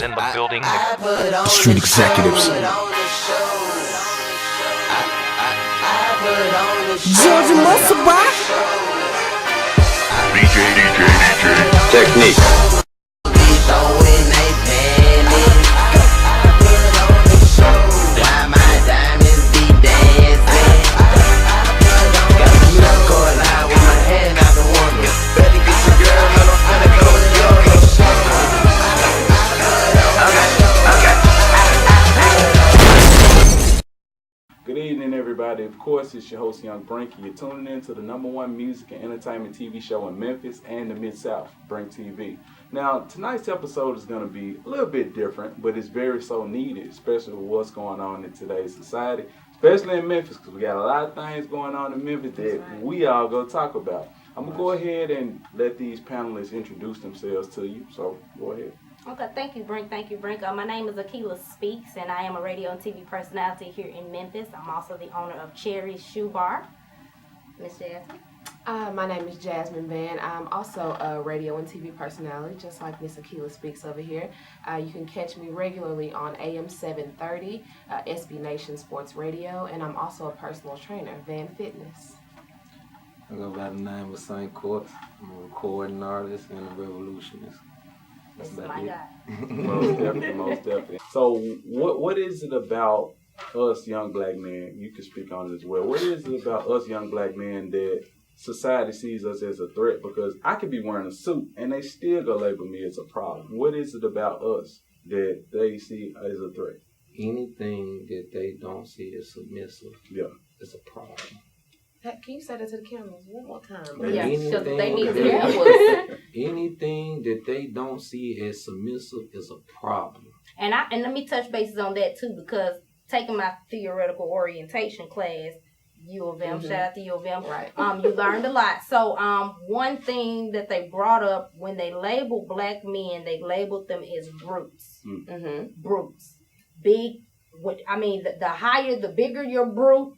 in the building. Street executives. Georgia Muscle Rock. DJ. Technique. Good evening, everybody. Of course, it's your host, Young Brink. You're tuning in to the #1 music and entertainment TV show in Memphis and the Mid-South, BrinkTV. Now, tonight's episode is going to be a little bit different, but it's very so needed, especially with what's going on in today's society, especially in Memphis, because we got a lot of things going on in Memphis that we all go talk about. I'm going to go ahead and let these panelists introduce themselves to you, so go ahead. Okay, thank you, Brink. Thank you, Brink. My name is Akilah Speaks, and I am a radio and TV personality here in Memphis. I'm also the owner of Cherry's Shoe Bar. Miss Jasmine? My name is Jasmine Vann. I'm also a radio and TV personality, just like Miss Akilah Speaks over here. You can catch me regularly on AM 730, SB Nation Sports Radio, and I'm also a personal trainer, Vann Fitness. I go by the name of St. Court. I'm a recording artist and a revolutionist. This is my guy. Most definitely. So, what is it about us young black men? You can speak on it as well. What is it about us young black men that society sees us as a threat? Because I could be wearing a suit and they still gonna label me as a problem. What is it about us that they see as a threat? Anything that they don't see as submissive is a problem. Can you say that to the cameras one more time? Yeah, because they need to hear hear us. Anything that they don't see as submissive is a problem. And let me touch bases on that too, because taking my theoretical orientation class, U of M, shout out to U of M, right? You learned a lot. So one thing that they brought up when they labeled black men, they labeled them as brutes. Brutes. Big. The higher, the bigger your brute,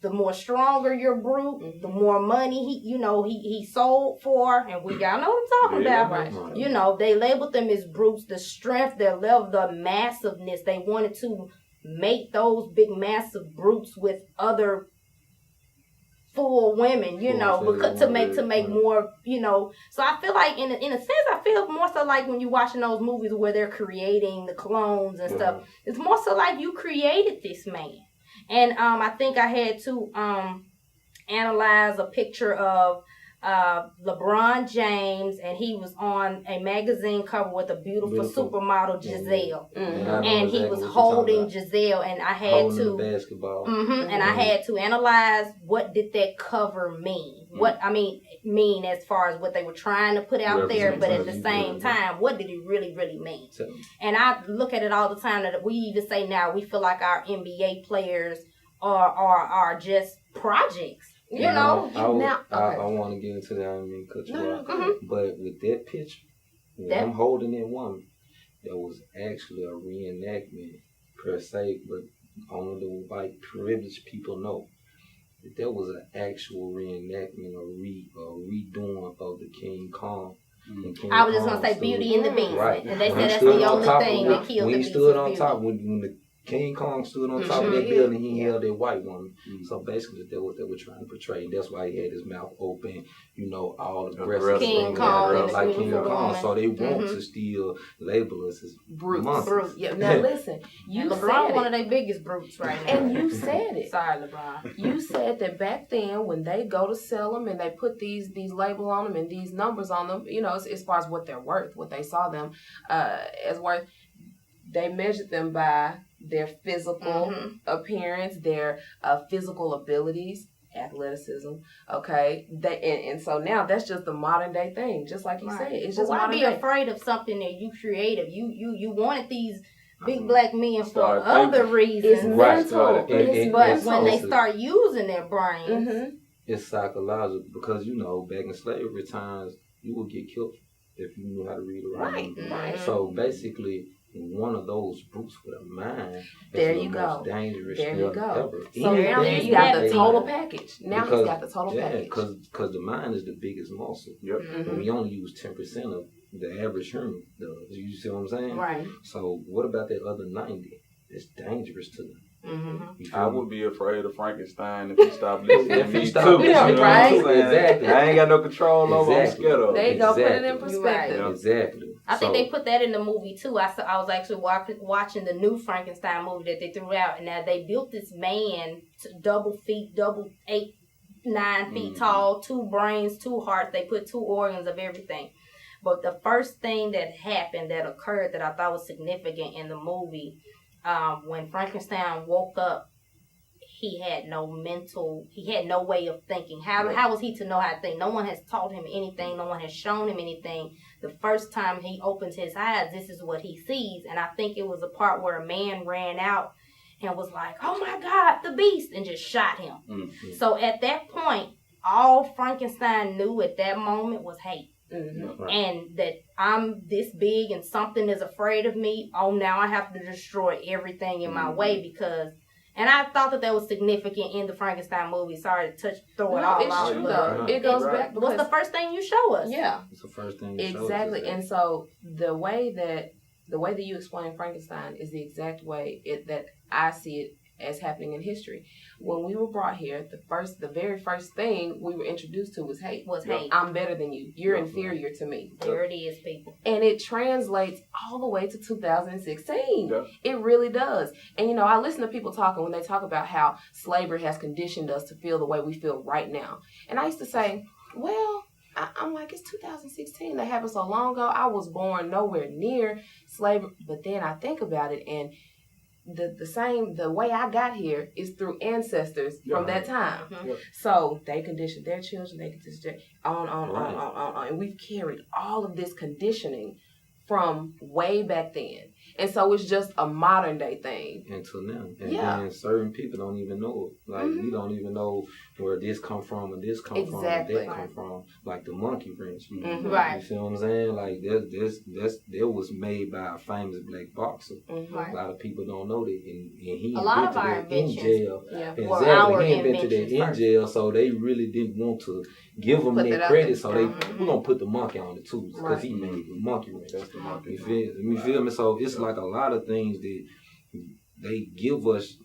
the more stronger your brute, the more money he sold for, and y'all know what I'm talking about, right? You know, they labeled them as brutes, the strength, their level, the massiveness. They wanted to make those big, massive brutes with other full women, because to make more, So I feel like in a sense, I feel more so like when you're watching those movies where they're creating the clones and stuff. It's more so like you created this man. And I think I had to analyze a picture of LeBron James, and he was on a magazine cover with a beautiful supermodel Giselle, and he was holding Giselle, and I had to basketball. And I had to analyze what did that cover mean. What mean as far as what they were trying to put out there, but at the same time, what did it really mean? And I look at it all the time that we even say now we feel like our NBA players are just projects. I want to get into that. I mean, cut you off. But with that picture, when I'm holding that woman, that was actually a reenactment per se, but only the white privileged people know. There was an actual reenactment or redoing of the King Kong. I was just going to say Beauty and the Beast. Right. And they said that's the only thing that killed the When he beast. stood on top, when the King Kong stood on top of that building, he held that white woman. So basically, that's what they were trying to portray. That's why he had his mouth open, all the breasts. King Kong. Like King Kong. So they want to still label us as brutes. Yeah. Now listen, LeBron one of their biggest brutes right now. And you said it. Sorry, LeBron. You said that back then when they go to sell them and they put these labels on them and these numbers on them, as far as what they're worth, what they saw them as worth, they measured them by their physical appearance, their physical abilities, athleticism. Okay, and so now that's just the modern day thing, just like you said. It's just why be afraid of something that you created? You wanted these big black men for other reasons. It's mental. But when they start using their brains, it's psychological because back in slavery times you would get killed if you knew how to read or write. Right. So basically, one of those brutes with a mind is the most dangerous there you go. ever. So now he's got the total package. Now he's got the total package. Because the mind is the biggest muscle. Yep. And we only use 10% of the average human does. You see what I'm saying? Right. So what about that other 90? It's dangerous to them. Mm-hmm. I would be afraid of Frankenstein if he stopped listening to me too. Stop You know listening, what I'm right? saying? Exactly. I ain't got no control over. I'm Exactly. scared of. There you go. Put it in Exactly. perspective. Right. Exactly. I think they put that in the movie too. I was actually watching the new Frankenstein movie that they threw out, and now they built this man double 8, 9 feet tall, 2 brains, 2 hearts. They put 2 organs of everything. But the first thing that happened, that occurred, that I thought was significant in the movie, when Frankenstein woke up, he had no way of thinking. How was he to know how to think? No one has taught him anything. No one has shown him anything. The first time he opens his eyes, this is what he sees. And I think it was a part where a man ran out and was like, "Oh my God, the beast," and just shot him. Mm-hmm. So at that point, all Frankenstein knew at that moment was hate. Mm-hmm. Right. And that I'm this big and something is afraid of me. Oh, now I have to destroy everything in my way because... And I thought that was significant in the Frankenstein movie. Sorry to throw it all out. It's true though. It goes back. What's the first thing you show us? Yeah. It's the first thing you show us. Exactly. And so the way that you explain Frankenstein is the exact way that I see it as happening in history. When we were brought here, the very first thing we were introduced to was hate. I'm better than you. You're inferior to me. There it is, people. And it translates all the way to 2016. Yeah. It really does. And I listen to people talking when they talk about how slavery has conditioned us to feel the way we feel right now. And I used to say, well, I'm like, it's 2016. That happened so long ago. I was born nowhere near slavery. But then I think about it, and the way I got here is through ancestors from that time. Mm-hmm. Yeah. So they conditioned their children, they conditioned on. And we've carried all of this conditioning from way back then. And so it's just a modern day thing. Until now. And then certain people don't even know it. Like, we don't even know where this come from and this come from and that come from. Like the monkey wrench. Mm-hmm. Right. You see what I'm saying? Like, that was made by a famous black boxer. Mm-hmm. A lot of people don't know that. And he invented that in jail. Yeah. Exactly. He invented that in jail, so they really didn't want to give him that credit. So we're going to put the monkey on the tools because he made the monkey wrench. That's the monkey. You feel me? So it's like a lot of things that they give us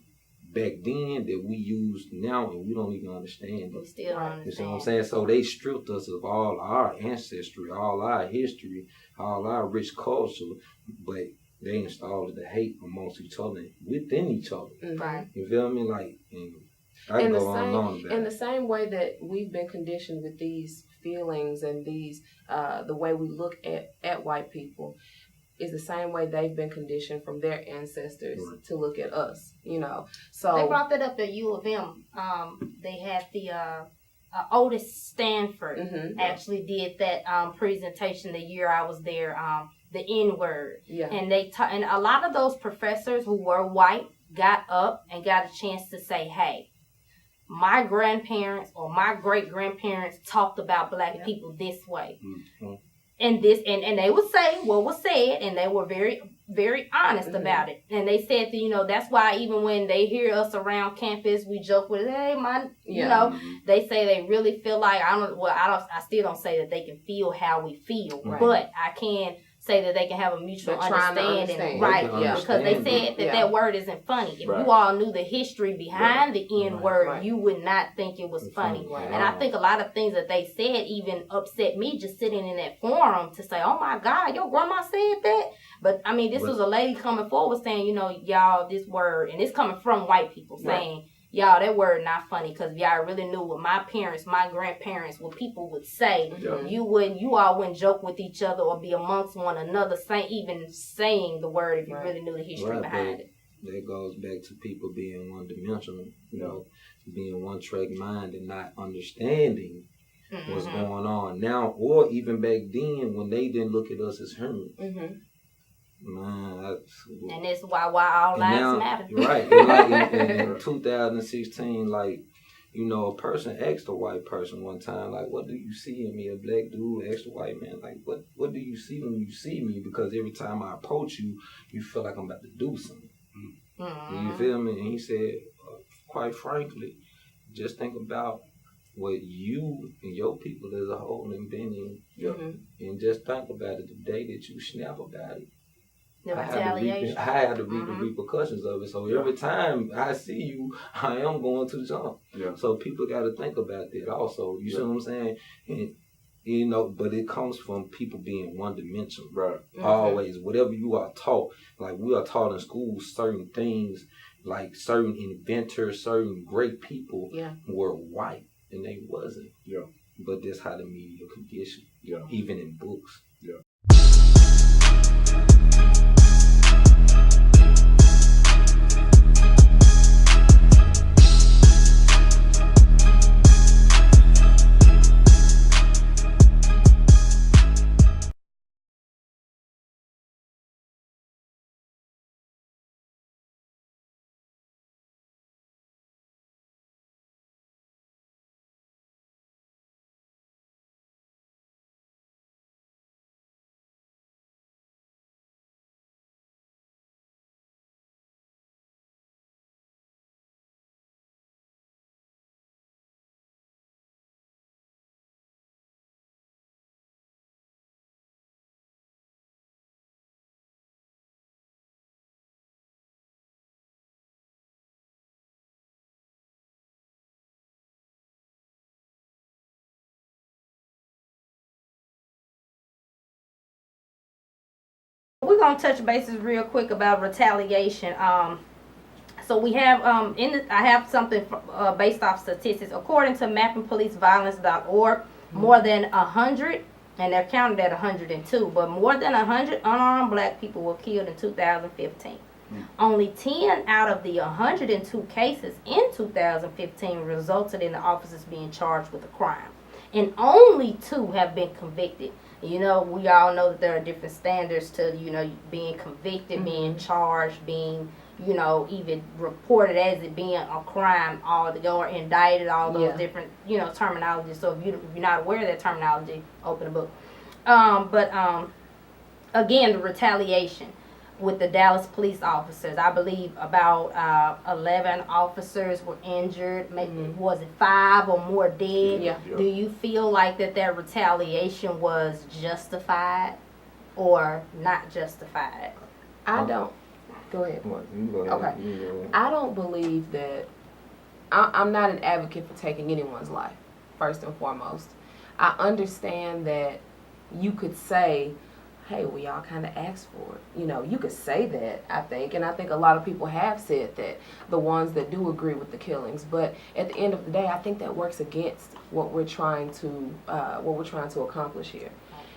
back then that we use now and we don't even understand it. We still don't understand. You see what I'm saying? So they stripped us of all our ancestry, all our history, all our rich culture, but they installed the hate amongst each other, within each other. Right. You feel me? Like, and I can go on and on about in the same way that we've been conditioned with these feelings and these, the way we look at white people, is the same way they've been conditioned from their ancestors to look at us, So they brought that up at U of M. They had the Otis Stanford actually did that presentation the year I was there. The N-word, and and a lot of those professors who were white got up and got a chance to say, "Hey, my grandparents or my great grandparents talked about black people this way." Mm-hmm. And they would say what was said, and they were very, very honest about it. And they said that, that's why even when they hear us around campus, we joke with, "Hey, they say they really feel like, I still don't say that they can feel how we feel, but I can say that they can have a mutual understanding. Right, because they said that word isn't funny. If you all knew the history behind the N-word, you would not think it was funny. And I think a lot of things that they said even upset me just sitting in that forum to say, "Oh my God, your grandma said that?" But I mean, this was a lady coming forward saying, y'all, this word, and it's coming from white people saying, "Y'all, that word not funny, because if y'all really knew what my parents, my grandparents, what people would say, you all wouldn't joke with each other or be amongst one another, saying the word if you really knew the history behind it." That goes back to people being one-dimensional, being one-track mind and not understanding what's going on now, or even back then when they didn't look at us as humans. Man, and that's why all lives matter. Right. Like in 2016, like, a person asked a white person one time, like, "What do you see in me?" A black dude asked a white man, like, what do you see when you see me? Because every time I approach you, you feel like I'm about to do something. You feel me? And he said, quite frankly, just think about what you and your people as a whole have been in. Mm-hmm. And just think about it, the day that you snap about it, The I retaliation. had to reap the repercussions of it. So every time I see you, I am going to jump. Yeah. So people got to think about that also. You see what I'm saying? And, you know, but it comes from people being one-dimensional. Right. Always, whatever you are taught, like we are taught in school, certain things, like certain inventors, certain great people were white, and they wasn't. Yeah. But that's how the media conditioned. Yeah. Even in books. Yeah. We're gonna touch bases real quick about retaliation. So we have I have something based off statistics. According to mappingpoliceviolence.org, more than 100, and they're counted at 102, but more than 100 unarmed black people were killed in 2015. Only 10 out of the 102 cases in 2015 resulted in the officers being charged with a crime, and only 2 have been convicted. You know, we all know that there are different standards to, you know, being convicted, being charged, being, you know, even reported as it being a crime, or indicted, all those different, you know, terminologies. So if you're not aware of that terminology, open the book. Again, the retaliation with the Dallas police officers. I believe about 11 officers were injured. Maybe was it 5 or more dead? Yeah. Do you feel like that retaliation was justified or not justified? I don't. Go ahead. Okay. I don't believe that. I'm not an advocate for taking anyone's life, first and foremost. I understand that you could say, hey, well, y'all kind of asked for it. You know, you could say that, I think, and I think a lot of people have said that, the ones that do agree with the killings. But at the end of the day, I think that works against what we're trying to accomplish here.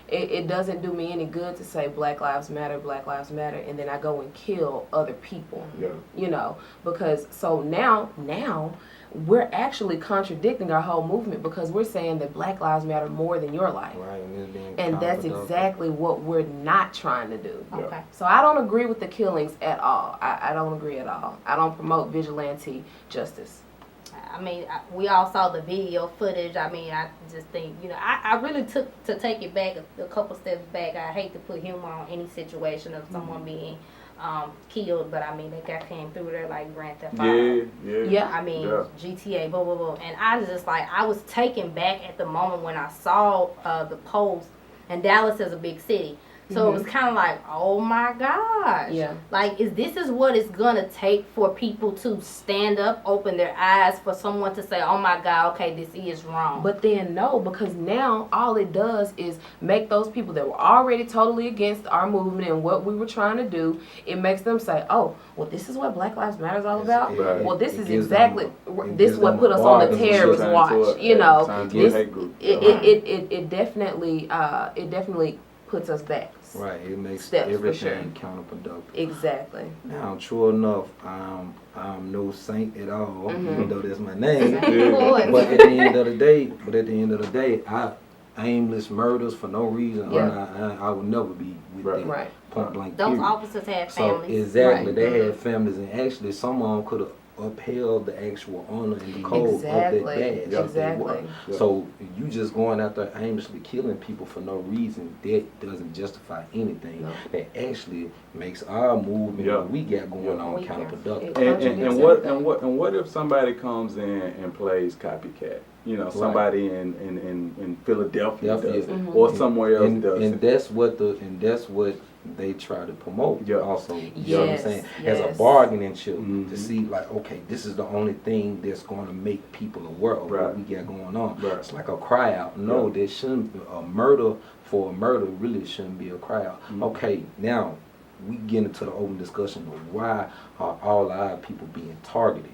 It doesn't do me any good to say Black Lives Matter, and then I go and kill other people. Yeah. You know, because so now we're actually contradicting our whole movement, because we're saying that Black Lives Matter more than your life. Right, and that's exactly what we're not trying to do. Okay. So I don't agree with the killings at all. I don't agree at all. I don't promote vigilante justice. I mean, we all saw the video footage. I mean, I just think, you know, I really took to take it back a couple steps back. I hate to put humor on any situation of someone being killed, but I mean, that guy came through there like Grand Theft Auto. Yeah. I mean, GTA, blah, blah, blah. And I was just like, I was taken back at the moment when I saw the post. And Dallas is a big city. So it was kind of like, oh my gosh. Yeah. Like, this is what it's going to take for people to stand up, open their eyes, for someone to say, oh my God, okay, this is wrong. But then no, because now all it does is make those people that were already totally against our movement and what we were trying to do, it makes them say, oh, well, this is what Black Lives Matter is all about? Right. Well, this is exactly, this is what put us on the terrorist watch. You know, it definitely puts us back. Right, it makes steps everything counterproductive. Exactly. Now, true enough, I'm no saint at all, even though that's my name. But at the end of the day, aimless murders for no reason. I would never be with that. Right. Point blank. Those period. officers had families. So exactly, they had families, and actually, some of them could have upheld the actual honor and the code of that badge. Exactly. So you just going out there aimlessly killing people for no reason, that doesn't justify anything. No. That actually makes our movement that we got going on counterproductive. And what if somebody comes in and plays copycat? You know, somebody in Philadelphia does it, or somewhere else does it. And that's what they try to promote also. You know what I'm saying? As a bargaining chip to see like, okay, this is the only thing that's going to make people aware of what we got going on. It's like a cry out. No, there shouldn't be a murder for a murder really shouldn't be a cry out. Okay, now we get into the open discussion of why are all our people being targeted.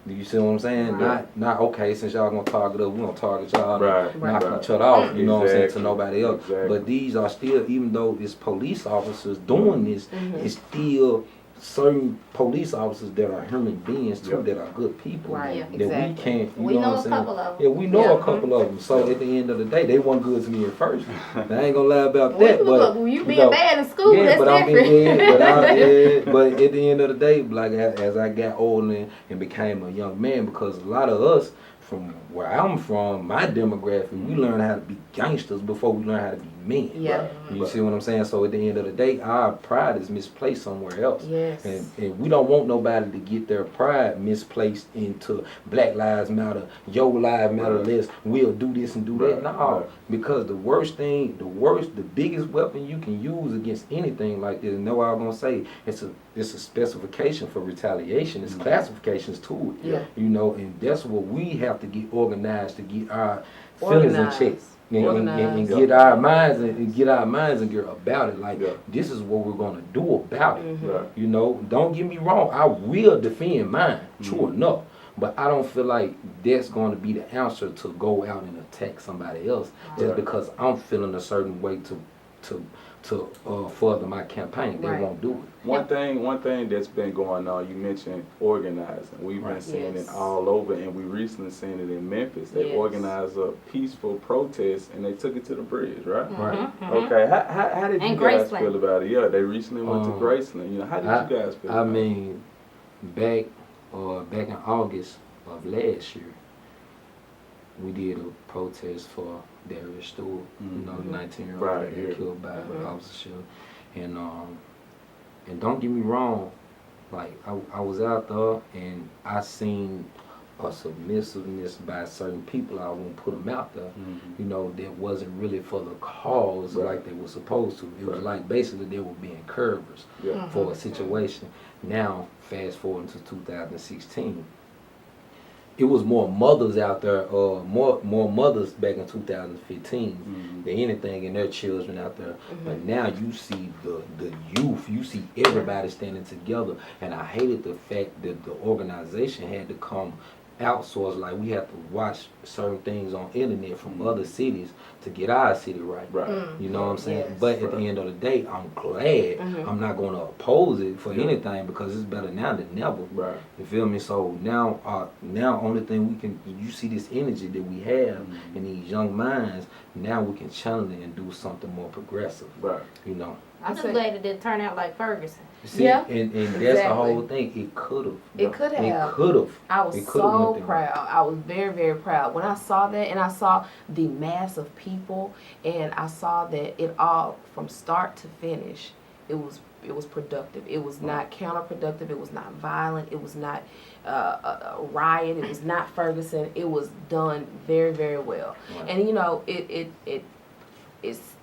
Do you see what I'm saying? Not okay, since y'all gonna target us, we gonna target y'all and knock each other off, you know what I'm saying, to nobody else. But these are still, even though it's police officers doing this, it's still certain police officers that are human beings too, that are good people. That we can't, you know what I'm saying? A couple of them. Yeah, we know a couple of them. So at the end of the day, they weren't good to me at first. I ain't gonna lie about that. But you being bad in school, that's different. But at the end of the day, like as I got older and became a young man, because a lot of us from where I'm from, my demographic, we learn how to be gangsters before we learn how to be men. You see what I'm saying? So at the end of the day, our pride is misplaced somewhere else. And we don't want nobody to get their pride misplaced into Black Lives Matter, Your Lives Matter list, we'll do this and do that. No, because the biggest weapon you can use against anything like this, and know what I'm gonna say, it's a specification for retaliation. It's classifications to it. You know, and that's what we have to get organized to get our feelings in check. And get our minds and get about it. Like this is what we're gonna do about it. You know, don't get me wrong. I will defend mine, true enough. But I don't feel like that's going to be the answer to go out and attack somebody else just because I'm feeling a certain way to further my campaign. They won't do it. One thing that's been going on, you mentioned organizing. We've been seeing it all over, and we recently seen it in Memphis. They organized a peaceful protest, and they took it to the bridge, right? Okay, how did you guys feel about it? Yeah, they recently went to Graceland. You know, how did you guys feel about it? I mean, back in August of last year, we did a protest for Darius Stewart, you know, the 19-year-old that got killed by officer. And don't get me wrong, like I was out there and I seen a submissiveness by certain people. I won't put them out there, you know, that wasn't really for the cause like they were supposed to. It was like basically they were being curvers for a situation. Now, fast forward to 2016. It was more mothers out there, more mothers back in 2015 than anything, and their children out there. But now you see the youth, you see everybody standing together, and I hated the fact that the organization had to come outsource. Like we have to watch certain things on internet from other cities to get our city right. You know what I'm saying? But at the end of the day, I'm glad I'm not going to oppose it for anything because it's better now than never. You feel me? So now only thing we can, you see this energy that we have in these young minds, now we can channel it and do something more progressive. You know. I'm just glad it didn't turn out like Ferguson. See, and that's the whole thing. It could have. It could have. It could have. I was so proud. I was very, very proud. When I saw that and I saw the mass of people and I saw that it all, from start to finish, it was productive. It was not counterproductive. It was not violent. It was not a riot. It was not Ferguson. It was done very, very well. And you know,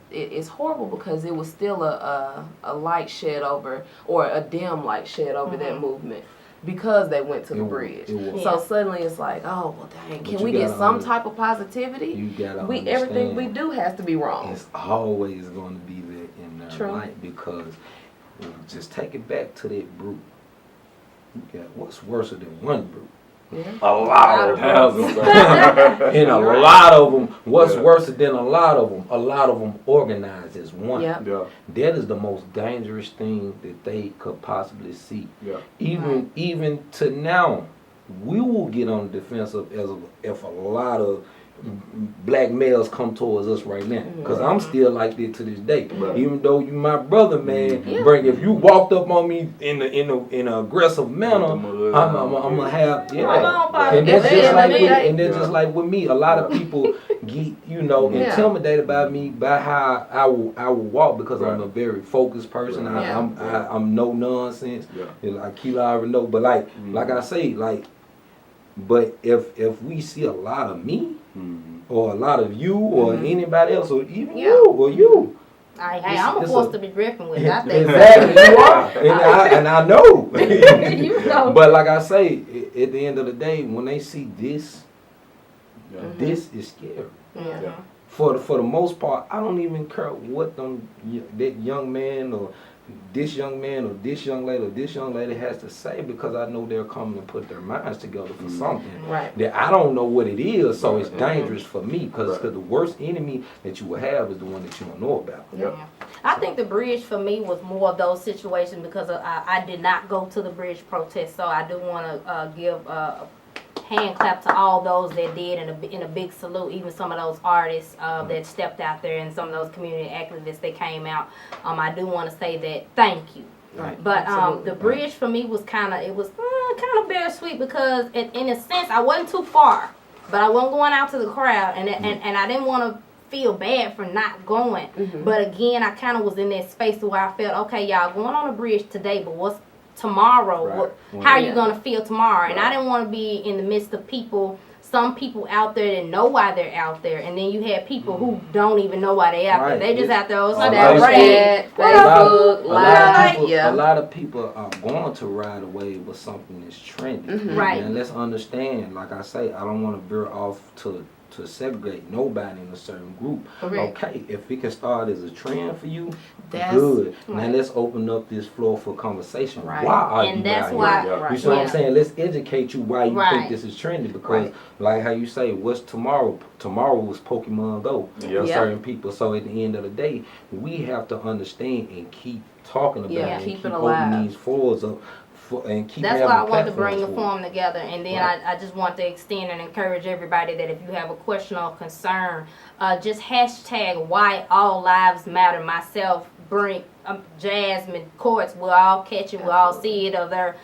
it's horrible because it was still a light shed over, or a dim light shed over that movement because they went to the bridge. So suddenly it's like, oh, well, dang, can we get some type of positivity? You gotta everything we do has to be wrong. It's always going to be there in their light because just take it back to that brute. You got what's worse than one brute? A lot of them. And a lot of them, what's worse than a lot of them organized as one. That is the most dangerous thing that they could possibly see. Even to now, we will get on the defensive if a lot of black males come towards us right now, because I'm still like that to this day. Even though you my brother, man, Brink, if you walked up on me in an aggressive manner, I'm gonna have and that's just like just like with me. A lot of people get intimidated by me by how I will walk, because I'm a very focused person. I'm no nonsense. Akilah already know, but like I say, but if we see a lot of me, or a lot of you, or anybody else, or even you, or you, I'm a force to be reckoned with. I think exactly you are, and I know. You know. But like I say, at the end of the day, when they see this, this is scary. For the most part, I don't even care what that young man or this young man or this young lady or this young lady has to say, because I know they're coming to put their minds together for something that I don't know what it is, so it's dangerous for me, because the worst enemy that you will have is the one that you don't know about. I think the bridge for me was more of those situations, because I did not go to the bridge protest, so I do want to give a hand clap to all those that did, and a big salute, even some of those artists that stepped out there, and some of those community activists that came out. I do want to say that thank you. But the bridge for me was kind of bittersweet, because in a sense I wasn't too far, but I wasn't going out to the crowd, and I didn't want to feel bad for not going. But again, I kind of was in that space where I felt, okay, y'all going on the bridge today, but what's tomorrow? How are you going to feel tomorrow? And I didn't want to be in the midst of some people out there that know why they're out there, and then you have people who don't even know why they're out there. They just out there, A lot of people are going to ride away with something that's trendy. And let's understand, like I say, I don't want to veer off to segregate nobody in a certain group. Okay, if it can start as a trend for you, that's good. Now let's open up this floor for conversation. Why are you out here? You see what I'm saying? Let's educate you why you think this is trendy, because like how you say, what's tomorrow? Tomorrow was Pokemon Go for certain people. So at the end of the day, we have to understand and keep talking about it, and keep opening these floors up. That's why I want to bring the forum together, and then I just want to extend and encourage everybody that if you have a question or concern, just hashtag why all lives matter. Myself, Brink, Jasmine, Courts, we'll all catch it, we'll all see it, or their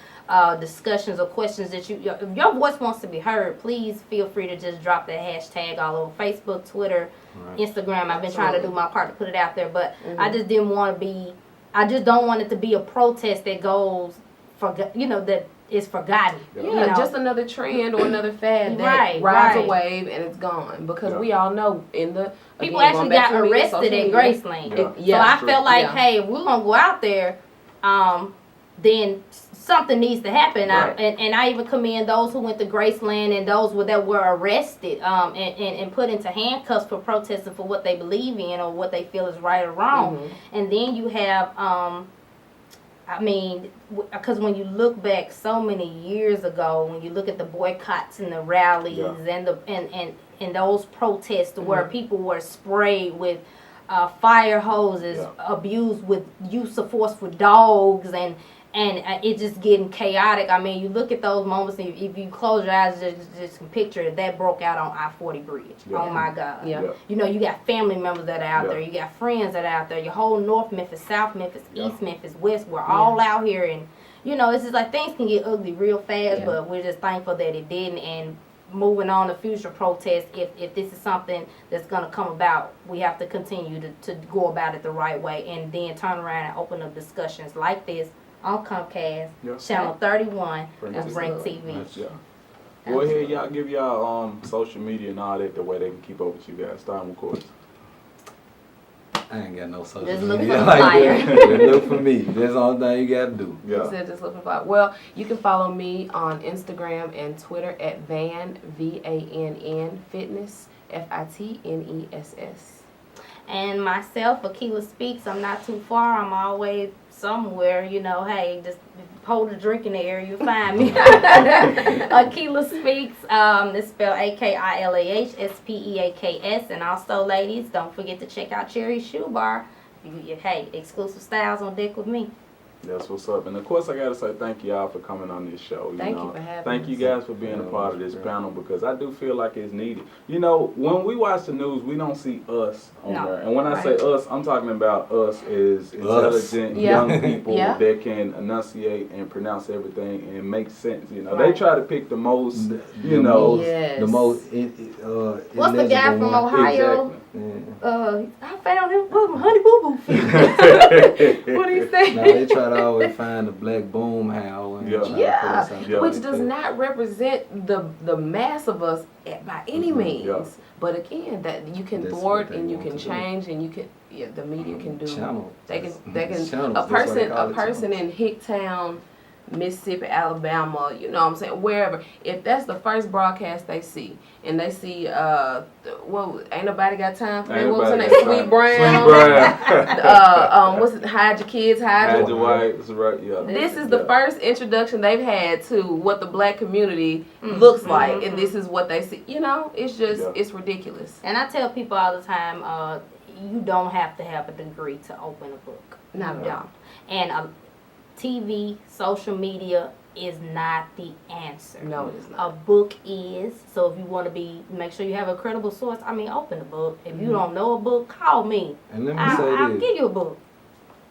discussions or questions that if your voice wants to be heard, please feel free to just drop that hashtag all over Facebook, Twitter, Instagram. I've been trying to do my part to put it out there, but I just don't want it to be a protest that goes that is forgotten. Just another trend or another fad that rides a wave and it's gone, because we all know people actually got arrested at Graceland. So I felt like, hey, if we're gonna go out there, then something needs to happen. And I even commend those who went to Graceland and those that were arrested and put into handcuffs for protesting for what they believe in or what they feel is right or wrong. And then you have because when you look back so many years ago, when you look at the boycotts and the rallies and those protests where people were sprayed with fire hoses, abused with use of force with dogs, and it just getting chaotic. I mean, you look at those moments, and if you close your eyes, just can picture that broke out on I-40 bridge. Oh my God. You know, you got family members that are out there. You got friends that are out there. Your whole North Memphis, South Memphis, East Memphis, West, we're all out here. And, it's just like things can get ugly real fast, but we're just thankful that it didn't. And moving on to future protests, if this is something that's going to come about, we have to continue to go about it the right way, and then turn around and open up discussions like this on Comcast, Channel 31, and BrinkTV. Go ahead, y'all. Give y'all social media and all that, the way they can keep up with you guys. Starting with course. I ain't got no social just media. Look for flyer. Just look for me. That's the only thing you got to do. You said just look for flyer. Well, you can follow me on Instagram and Twitter at Vann, VANN Fitness, FITNESS. And myself, Akilah Speaks. I'm not too far. I'm always somewhere, hey, just hold a drink in the area, you'll find me. Akilah Speaks, it's spelled AKILAH SPEAKS. And also, ladies, don't forget to check out Cherry's Shoe Bar. Hey, exclusive styles on deck with me. That's what's up. And of course, I gotta say thank y'all for coming on this show. Thank you for having us. Thank you guys for being a part of this panel because I do feel like it's needed. You know, when we watch the news, we don't see us on there. And when I say us, I'm talking about us as intelligent young people that can enunciate and pronounce everything and make sense. You know, they try to pick the most, the most. What's the guy from Ohio? Exactly. I found him with Honey Boo Boo feet. What do you say? No, they try to always find the black boom howl. Which does not represent the mass of us by any means. Yeah. But again, that you can thwart and you can change and you can the media can do. They can a person in Hicktown, Mississippi, Alabama, you know what I'm saying, wherever, if that's the first broadcast they see, and they see, ain't nobody got time for that, what was her name, Sweet Brown, what's it, Hide Your Kids, Hide Your Wives, right, yeah. This is the first introduction they've had to what the black community looks like, and this is what they see, you know, it's just, it's ridiculous. And I tell people all the time, you don't have to have a degree to open a book. Not at all. And TV, social media is not the answer. No, it is not. A book is. So if you want to make sure you have a credible source, open a book. If you don't know a book, call me. And let me say this. I'll give you a book.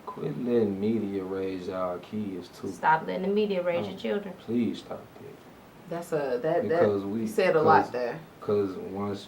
Quit letting media raise our kids too. Stop letting the media raise your children. Please stop that. We said a lot there. Because once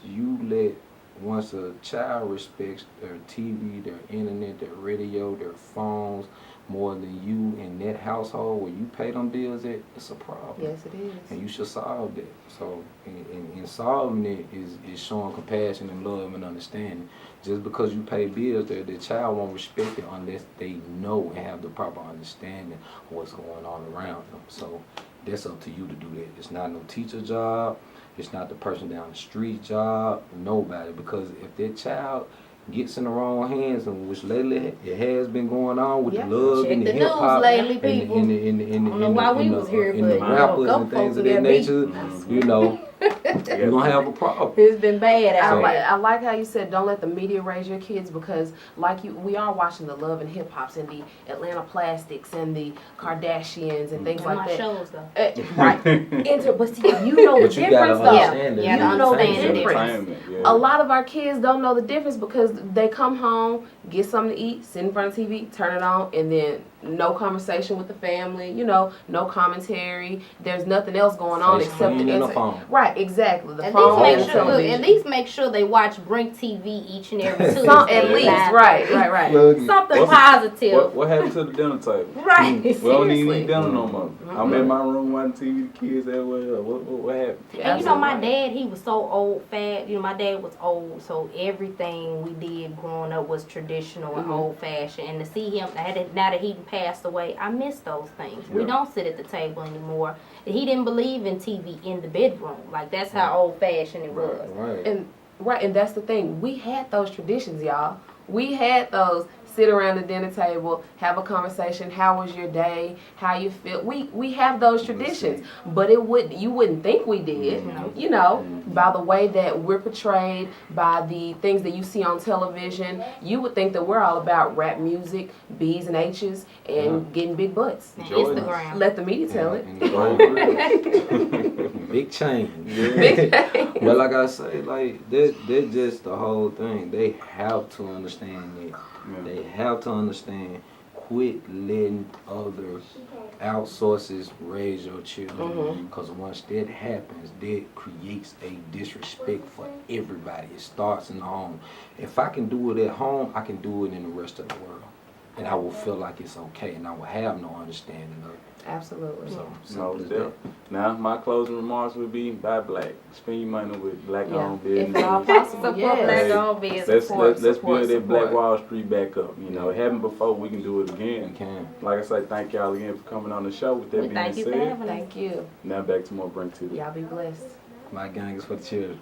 a child respects their TV, their internet, their radio, their phones, more than you in that household where you pay them bills at, it's a problem. Yes, it is. And you should solve that. So, in solving it is showing compassion and love and understanding. Just because you pay bills, the child won't respect it unless they know and have the proper understanding of what's going on around them. So, that's up to you to do that. It's not no teacher job. It's not the person down the street job. Nobody. Because if that child gets in the wrong hands, and which lately it has been going on with the love and the hip hop and the rappers and things of that nature, you know, you're gonna have a problem. It's been bad. I like how you said don't let the media raise your kids, because we are watching the Love and Hip Hops and the Atlanta Plastics and the Kardashians and things like that. Shows though. Right. But see, you know the difference though. You know the difference. A lot of our kids don't know the difference because they come home, get something to eat, sit in front of TV, turn it on, and then no conversation with the family, you know, no commentary. There's nothing else going on except the phone. Right, exactly. The at phone least at least make sure they watch BrinkTV each and every Tuesday. At least, right. Something positive. What happened to the dinner table? Right. We don't even eat dinner no more. I'm in my room watching TV, the kids everywhere. What happened? And you know, my dad, he was so old, fat. You know, my dad was old, so everything we did growing up was traditional and old fashioned. And to see him, now that he passed away, I miss those things. We don't sit at the table anymore. He didn't believe in TV in the bedroom. Like, that's how old fashioned it was. And that's the thing. We had those traditions, y'all. We had those. Sit around the dinner table, have a conversation. How was your day? How you feel? We have those traditions, but you wouldn't think we did. You know, by the way that we're portrayed, by the things that you see on television, you would think that we're all about rap music, B's and H's, and getting big butts. Instagram. Let the media tell it. Big change. Big change. But like I say, like they're just the whole thing. They have to understand it. They have to understand, quit letting other outsources raise your children. Because once that happens, that creates a disrespect for everybody. It starts in the home. If I can do it at home, I can do it in the rest of the world. And I will feel like it's okay, and I will have no understanding of it. Absolutely. Now, my closing remarks would be buy black. Spend your money with black-owned business. If at all possible, black-owned business. Let's build that Black Wall Street back up. You know, it happened before. We can do it again. We can. Like I say, thank y'all again for coming on the show. With that being said, thank you. Now back to more BrinkTV. Y'all be blessed. My gang is for the children.